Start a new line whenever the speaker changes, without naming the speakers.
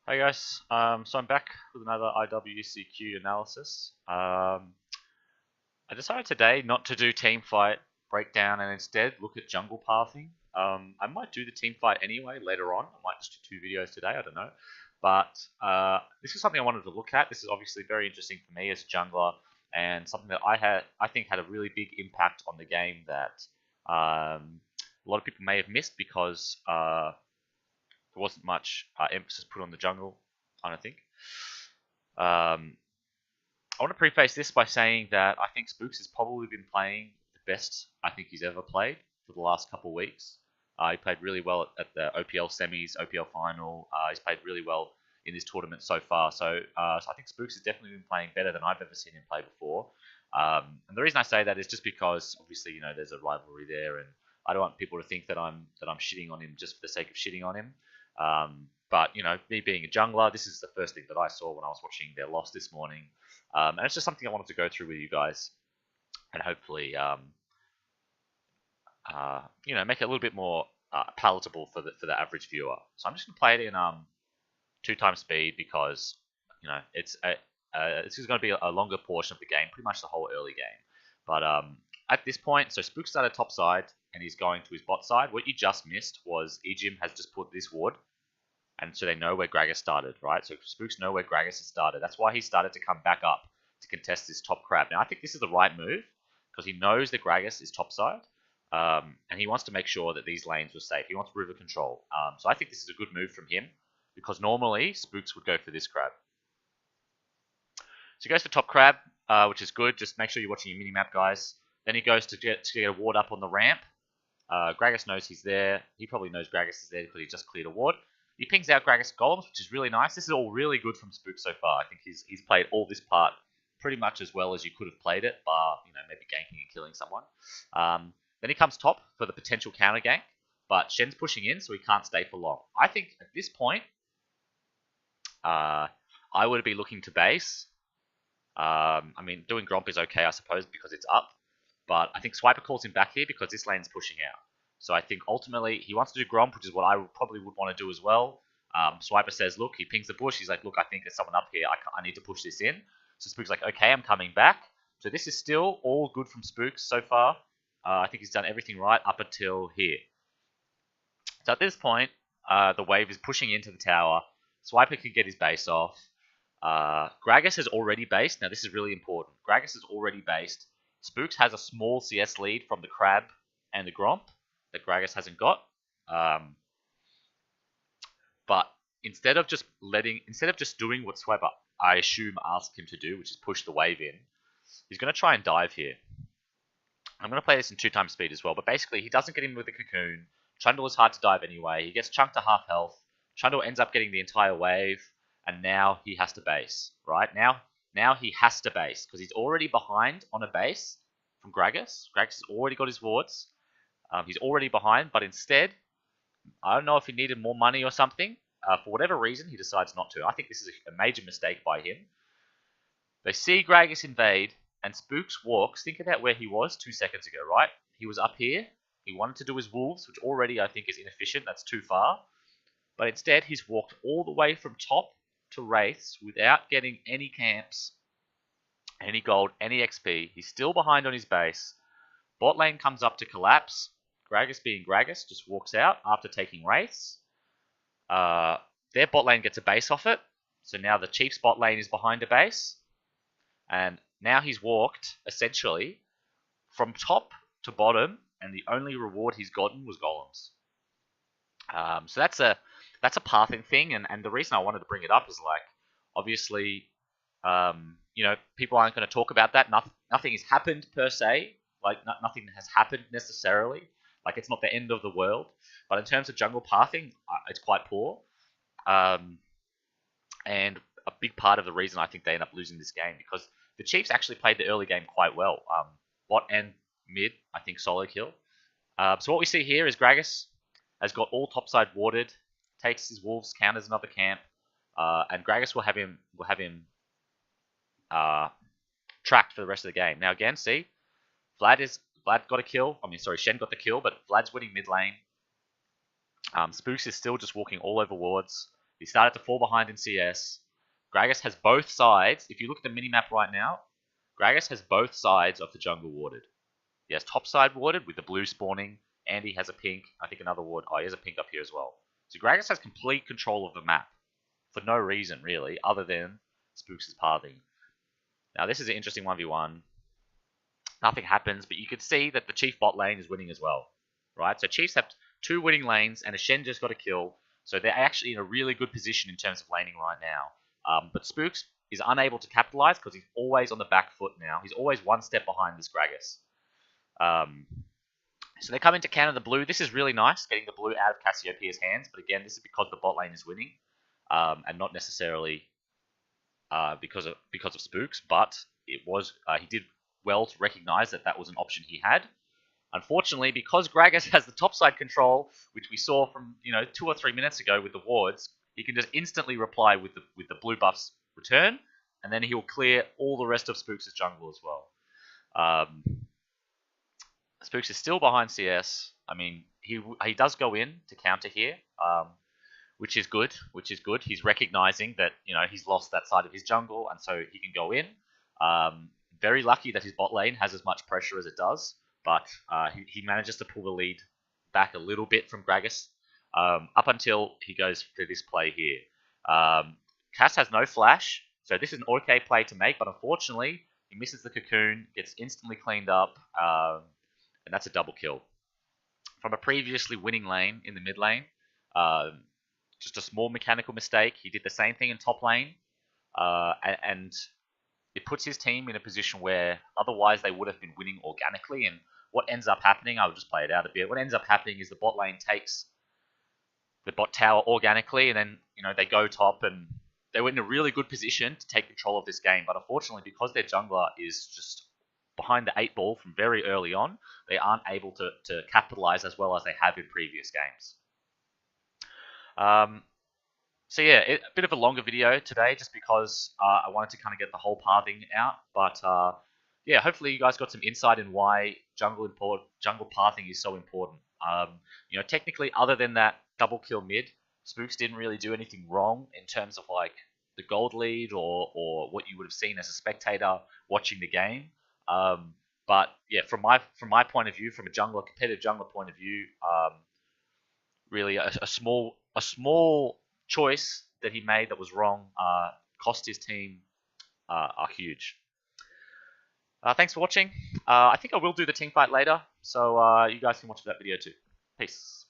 Hey guys, so I'm back with another IWCQ analysis. I decided today not to do team fight breakdown and instead look at jungle pathing. I might do the team fight anyway later on. I might just do 2 videos today, I don't know. But this is something I wanted to look at. This is obviously very interesting for me as a jungler and something that I think had a really big impact on the game that a lot of people may have missed because there wasn't much emphasis put on the jungle, I don't think. I want to preface this by saying that I think Spooks has probably been playing the best I think he's ever played for the last couple of weeks. He played really well at the OPL semis, OPL final. He's played really well in this tournament so far. So I think Spooks has definitely been playing better than I've ever seen him play before. And the reason I say that is just because obviously there's a rivalry there, and I don't want people to think that I'm shitting on him just for the sake of shitting on him. But me being a jungler, this is the first thing that I saw when I was watching their loss this morning. And it's just something I wanted to go through with you guys and hopefully, make it a little bit more palatable for the average viewer. So I'm just gonna play it in 2x speed because this is going to be a longer portion of the game, pretty much the whole early game. But at this point, so Spook started top side and he's going to his bot side. What you just missed was Ejim has just put this ward, and so they know where Gragas started, right? So Spooks know where Gragas has started. That's why he started to come back up to contest this top crab. Now, I think this is the right move because he knows that Gragas is topside, and he wants to make sure that these lanes were safe. He wants river control. So I think this is a good move from him because normally Spooks would go for this crab. So he goes for top crab, which is good. Just make sure you're watching your mini-map, guys. Then he goes to get a ward up on the ramp. Gragas knows he's there. He probably knows Gragas is there because he just cleared a ward. He pings out Gragas Golems, which is really nice. This is all really good from Spook so far. I think he's played all this part pretty much as well as you could have played it, bar maybe ganking and killing someone. Then he comes top for the potential counter gank, but Shen's pushing in, so he can't stay for long. I think at this point, I would be looking to base. Doing Gromp is okay, I suppose, because it's up, but I think Swiper calls him back here because this lane's pushing out. So I think ultimately he wants to do Gromp, which is what I probably would want to do as well. Swiper says, look, he pings the bush. He's like, look, I think there's someone up here. I need to push this in. So Spook's like, okay, I'm coming back. So this is still all good from Spooks so far. I think he's done everything right up until here. So at this point, the wave is pushing into the tower. Swiper can get his base off. Gragas has already based. Now this is really important. Gragas is already based. Spooks has a small CS lead from the Crab and the Gromp that Gragas hasn't got. But instead of just doing what Swiper, I assume, asked him to do, which is push the wave in, he's going to try and dive here. I'm going to play this in 2x speed as well, but basically he doesn't get in with the Cocoon. Trundle is hard to dive anyway. He gets chunked to half health. Trundle ends up getting the entire wave, and now he has to base, right? Now he has to base, because he's already behind on a base from Gragas. Gragas has already got his wards. He's already behind, but instead, I don't know if he needed more money or something. For whatever reason, he decides not to. I think this is a major mistake by him. They see Gragas invade, and Spooks walks. Think about where he was 2 seconds ago, right? He was up here. He wanted to do his wolves, which already I think is inefficient. That's too far. But instead, he's walked all the way from top to Wraiths without getting any camps, any gold, any XP. He's still behind on his base. Bot lane comes up to collapse. Gragas, being Gragas, just walks out after taking Wraiths. Their bot lane gets a base off it. So now the Chief's bot lane is behind a base. And now he's walked, essentially, from top to bottom, and the only reward he's gotten was golems. So that's a pathing thing, and the reason I wanted to bring it up is, like, obviously, people aren't going to talk about that. Nothing has happened per se. Like, nothing has happened necessarily. Like, it's not the end of the world. But in terms of jungle pathing, it's quite poor. And a big part of the reason I think they end up losing this game, because the Chiefs actually played the early game quite well. Bot and mid, I think, solo kill. So what we see here is Gragas has got all topside warded, takes his wolves, counters another camp, and Gragas will have him tracked for the rest of the game. Now again, see, Vlad got a kill. Shen got the kill, but Vlad's winning mid lane. Spooks is still just walking all over wards. He started to fall behind in CS. Gragas has both sides. If you look at the minimap right now, Gragas has both sides of the jungle warded. He has top side warded with the blue spawning. Andy has a pink. I think another ward. Oh, he has a pink up here as well. So Gragas has complete control of the map for no reason, really, other than Spooks' pathing. Now, this is an interesting 1v1. Nothing happens, but you can see that the Chief bot lane is winning as well, right? So Chiefs have 2 winning lanes, and a Shen just got a kill. So they're actually in a really good position in terms of laning right now. But Spooks is unable to capitalize because he's always on the back foot now. He's always one step behind this Gragas. So they come into counter the blue. This is really nice, getting the blue out of Cassiopeia's hands. But again, this is because the bot lane is winning, and not necessarily because of Spooks. But it was he did well to recognize that that was an option he had. Unfortunately, because Gragas has the topside control, which we saw from 2 or 3 minutes ago with the wards, he can just instantly reply with the blue buff's return, and then he will clear all the rest of Spooks' jungle as well. Spooks is still behind CS. I mean, he does go in to counter here, which is good. He's recognizing that he's lost that side of his jungle, and so he can go in. Very lucky that his bot lane has as much pressure as it does, but he manages to pull the lead back a little bit from Gragas, up until he goes for this play here. Cass has no flash, so this is an okay play to make, but unfortunately, he misses the cocoon, gets instantly cleaned up, and that's a double kill. From a previously winning lane in the mid lane, just a small mechanical mistake. He did the same thing in top lane, and it puts his team in a position where otherwise they would have been winning organically. And what ends up happening, I'll just play it out a bit. What ends up happening is the bot lane takes the bot tower organically, and then they go top, and they were in a really good position to take control of this game. But unfortunately, because their jungler is just behind the 8 ball from very early on, they aren't able to capitalize as well as they have in previous games. So yeah, a bit of a longer video today just because I wanted to kind of get the whole pathing out. But yeah, hopefully you guys got some insight in why jungle pathing is so important. Technically, other than that double kill mid, Spooks didn't really do anything wrong in terms of like the gold lead or what you would have seen as a spectator watching the game. But yeah, from my point of view, from a competitive jungler point of view, really a small choice that he made that was wrong cost his team are huge. Thanks for watching. I think I will do the team fight later, so you guys can watch that video too. Peace.